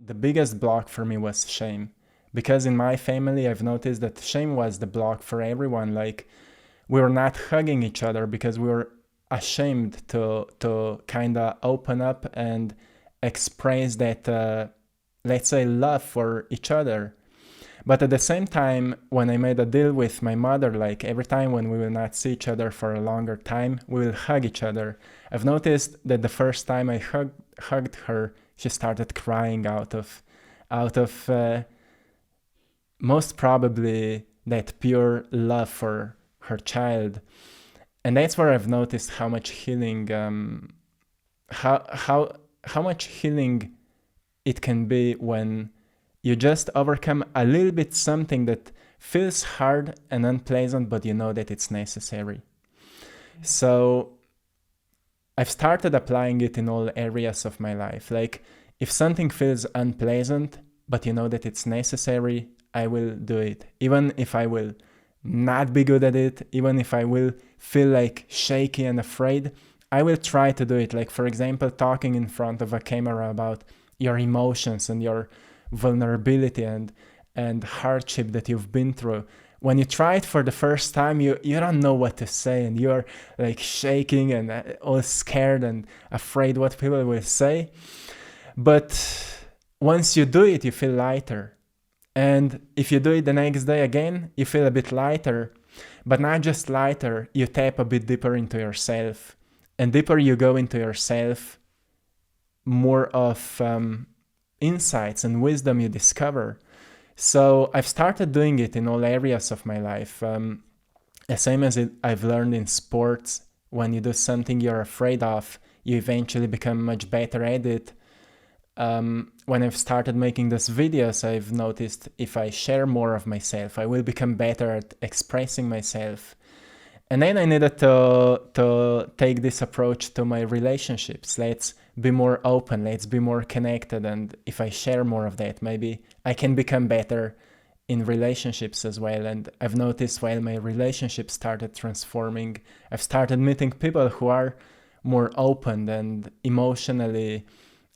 the biggest block for me was shame. Because in my family, I've noticed that shame was the block for everyone. Like, we were not hugging each other because we were ashamed to kind of open up and express that, let's say, love for each other. But at the same time, when I made a deal with my mother, like every time when we will not see each other for a longer time, we will hug each other. I've noticed that the first time I hugged her, she started crying out of most probably that pure love for her child. And that's where I've noticed how much healing, how much healing it can be when you just overcome a little bit something that feels hard and unpleasant, but you know that it's necessary. So I've started applying it in all areas of my life. Like, if something feels unpleasant, but you know that it's necessary, I will do it. Even if I will not be good at it, even if I will feel like shaky and afraid, I will try to do it. Like, for example, talking in front of a camera about your emotions and your vulnerability and hardship that you've been through. When you try it for the first time, you don't know what to say, and you're like shaking and all scared and afraid what people will say. But once you do it, you feel lighter. And if you do it the next day again, you feel a bit lighter. But not just lighter, you tap a bit deeper into yourself. And deeper you go into yourself, more of insights and wisdom you discover. So I've started doing it in all areas of my life. The same as I've learned in sports, when you do something you're afraid of, you eventually become much better at it. When I've started making these videos, I've noticed if I share more of myself, I will become better at expressing myself. And then I needed to take this approach to my relationships. Let's be more open, let's be more connected. And if I share more of that, maybe I can become better in relationships as well. And I've noticed while my relationships started transforming, I've started meeting people who are more open and emotionally,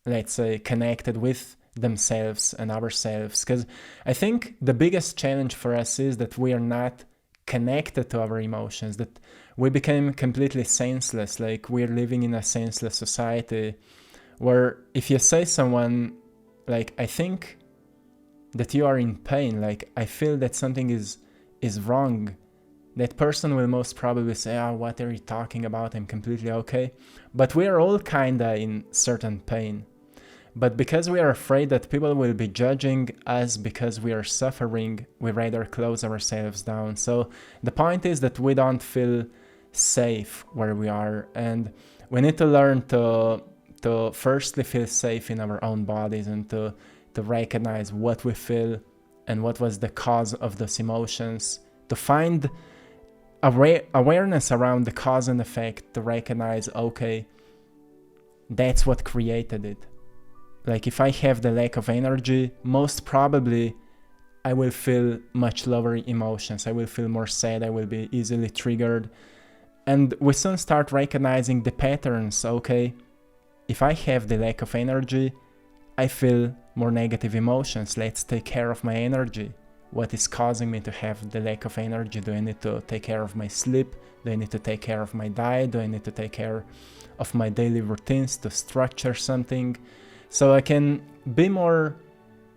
let's say, connected with themselves and ourselves. Because I think the biggest challenge for us is that we are not connected to our emotions, that we became completely senseless. Like, we're living in a senseless society where if you say someone, like, I think that you are in pain, like, I feel that something is wrong, that person will most probably say, what are you talking about? I'm completely okay. But we are all kinda in certain pain. But because we are afraid that people will be judging us because we are suffering, we rather close ourselves down. So the point is that we don't feel safe where we are, and we need to learn to firstly feel safe in our own bodies and to recognize what we feel and what was the cause of those emotions, to find awareness around the cause and effect, to recognize, okay, that's what created it. Like, if I have the lack of energy, most probably I will feel much lower emotions. I will feel more sad. I will be easily triggered. And we soon start recognizing the patterns. Okay, if I have the lack of energy, I feel more negative emotions. Let's take care of my energy. What is causing me to have the lack of energy? Do I need to take care of my sleep? Do I need to take care of my diet? Do I need to take care of my daily routines to structure something? So I can be more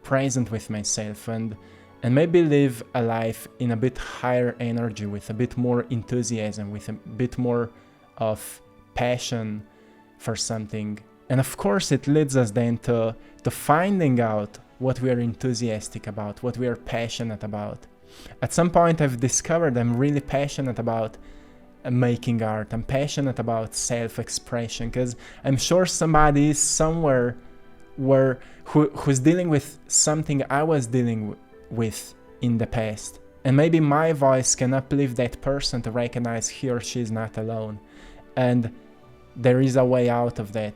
present with myself and maybe live a life in a bit higher energy, with a bit more enthusiasm, with a bit more of passion for something. And of course it leads us then to finding out what we are enthusiastic about, what we are passionate about. At some point I've discovered I'm really passionate about making art. I'm passionate about self-expression, because I'm sure somebody is somewhere who's dealing with something I was dealing with in the past, and maybe my voice can uplift that person to recognize he or she is not alone, and there is a way out of that.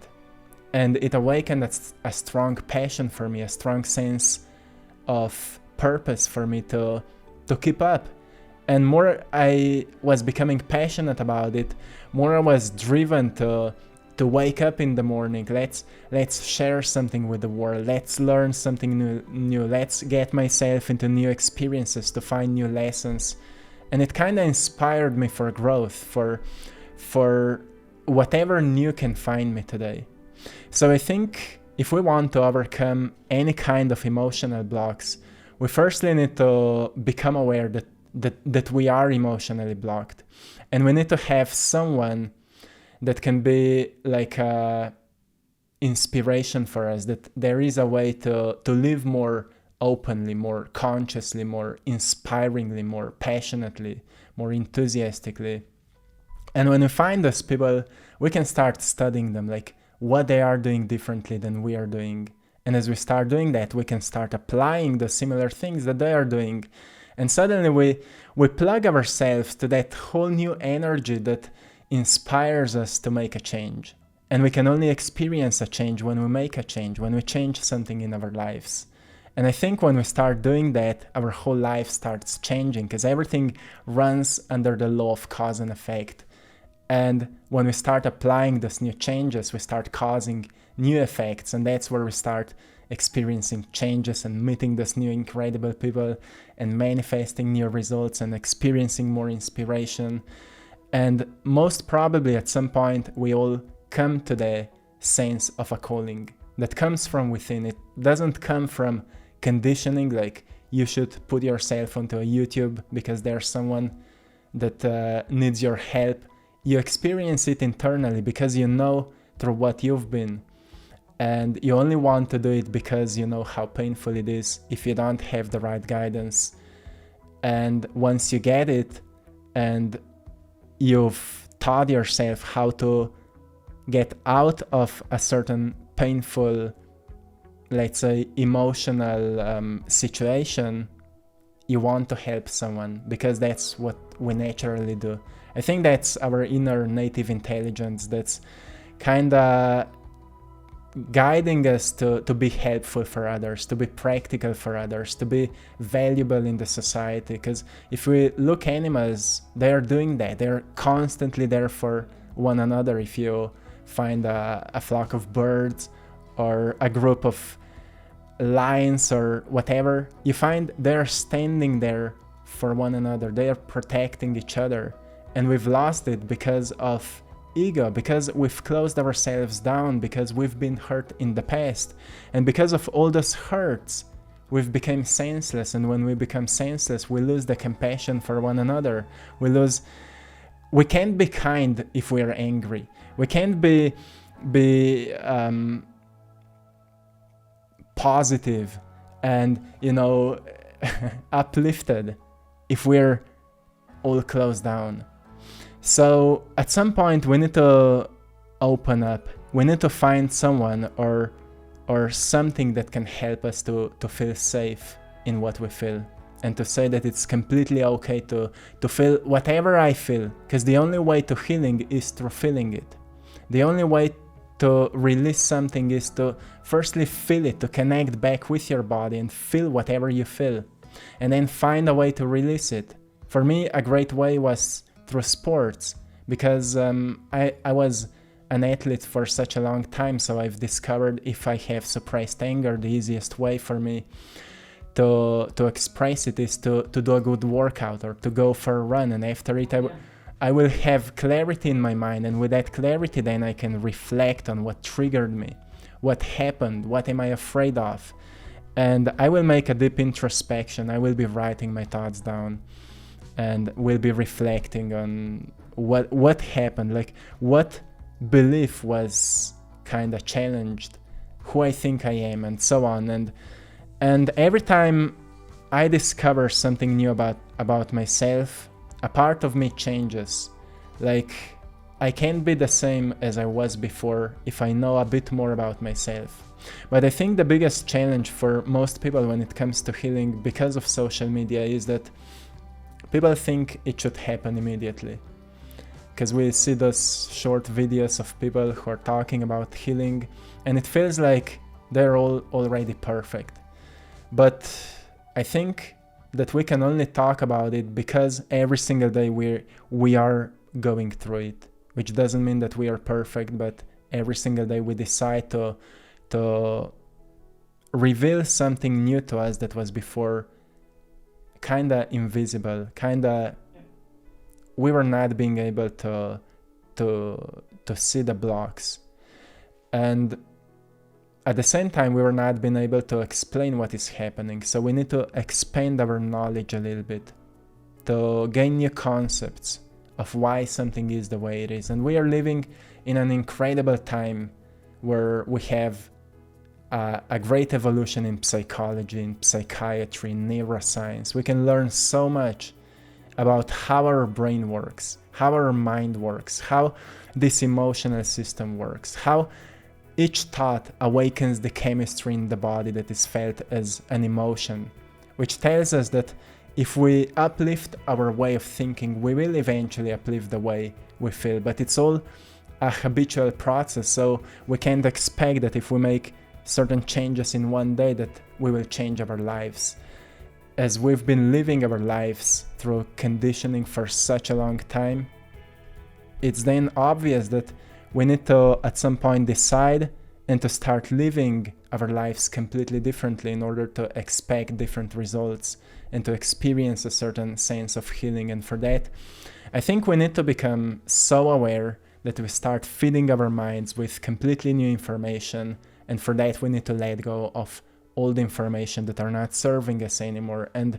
And it awakened a strong passion for me, a strong sense of purpose for me to keep up. And more I was becoming passionate about it, more I was driven to wake up in the morning. Let's share something with the world. Let's learn something new. Let's get myself into new experiences, to find new lessons. And it kind of inspired me for growth, for whatever new can find me today. So I think if we want to overcome any kind of emotional blocks, we firstly need to become aware that we are emotionally blocked. And we need to have someone that can be like a inspiration for us, that there is a way to live more openly, more consciously, more inspiringly, more passionately, more enthusiastically. And when we find those people, we can start studying them, like what they are doing differently than we are doing. And as we start doing that, we can start applying the similar things that they are doing. And suddenly we plug ourselves to that whole new energy that inspires us to make a change. And we can only experience a change when we make a change, when we change something in our lives. And I think when we start doing that, our whole life starts changing, because everything runs under the law of cause and effect. And when we start applying those new changes, we start causing new effects. And that's where we start experiencing changes and meeting those new incredible people and manifesting new results and experiencing more inspiration. And most probably at some point, we all come to the sense of a calling that comes from within. It doesn't come from conditioning, like you should put yourself onto a YouTube because there's someone that needs your help. You experience it internally because you know through what you've been, and you only want to do it because you know how painful it is if you don't have the right guidance. And once you get it and you've taught yourself how to get out of a certain painful, let's say, emotional situation, you want to help someone because that's what we naturally do. I think that's our inner native intelligence that's kind of guiding us to be helpful for others, to be practical for others, to be valuable in the society. Because if we look animals, they're doing that. They're constantly there for one another. If you find a flock of birds or a group of lions or whatever, you find they're standing there for one another. They are protecting each other. And we've lost it because of ego, because we've closed ourselves down, because we've been hurt in the past. And because of all those hurts, we've become senseless. And when we become senseless, we lose the compassion for one another. We can't be kind if we're angry. We can't be positive and, uplifted if we're all closed down. So at some point we need to open up. We need to find someone or something that can help us to feel safe in what we feel, and to say that it's completely okay to feel whatever I feel, because the only way to healing is through feeling it. The only way to release something is to firstly feel it, to connect back with your body and feel whatever you feel, and then find a way to release it. For me, a great way was through sports, because I was an athlete for such a long time, so I've discovered if I have suppressed anger, the easiest way for me to express it is to do a good workout or to go for a run, and after it I will have clarity in my mind, and with that clarity then I can reflect on what triggered me, what happened, what am I afraid of, and I will make a deep introspection. I will be writing my thoughts down and will be reflecting on what happened, like what belief was kind of challenged, who I think I am, and so on. And every time I discover something new about myself, a part of me changes. Like, I can't be the same as I was before if I know a bit more about myself. But I think the biggest challenge for most people when it comes to healing because of social media is that people think it should happen immediately. Because we see those short videos of people who are talking about healing, and it feels like they're all already perfect. But I think that we can only talk about it because every single day we are going through it, which doesn't mean that we are perfect, but every single day we decide to reveal something new to us that was before kinda invisible, kinda we were not being able to see the blocks, and at the same time we were not being able to explain what is happening. So we need to expand our knowledge a little bit to gain new concepts of why something is the way it is. And we are living in an incredible time where we have a great evolution in psychology, in psychiatry, in neuroscience. We can learn so much about how our brain works, how our mind works, how this emotional system works, how each thought awakens the chemistry in the body that is felt as an emotion, which tells us that if we uplift our way of thinking, we will eventually uplift the way we feel. But it's all a habitual process, so we can't expect that if we make certain changes in one day that we will change our lives. As we've been living our lives through conditioning for such a long time, it's then obvious that we need to at some point decide and to start living our lives completely differently in order to expect different results and to experience a certain sense of healing. And for that, I think we need to become so aware that we start feeding our minds with completely new information, and for that we need to let go of old information that are not serving us anymore. And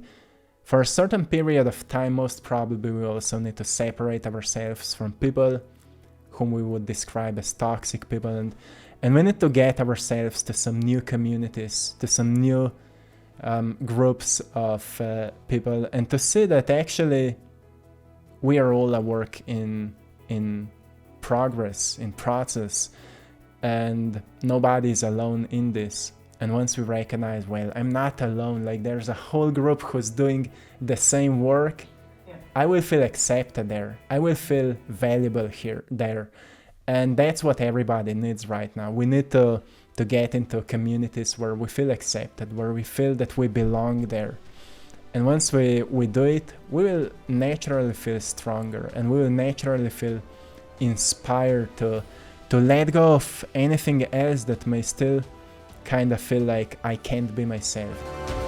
for a certain period of time, most probably we also need to separate ourselves from people whom we would describe as toxic people, and we need to get ourselves to some new communities, to some new groups of people, and to see that actually we are all a work in progress, in process, and nobody is alone in this. And once we recognize, well, I'm not alone, like there's a whole group who's doing the same work, I will feel accepted there. I will feel valuable there. And that's what everybody needs right now. We need to get into communities where we feel accepted, where we feel that we belong there. And once we do it, we will naturally feel stronger, and we will naturally feel inspired to let go of anything else that may still kind of feel like I can't be myself.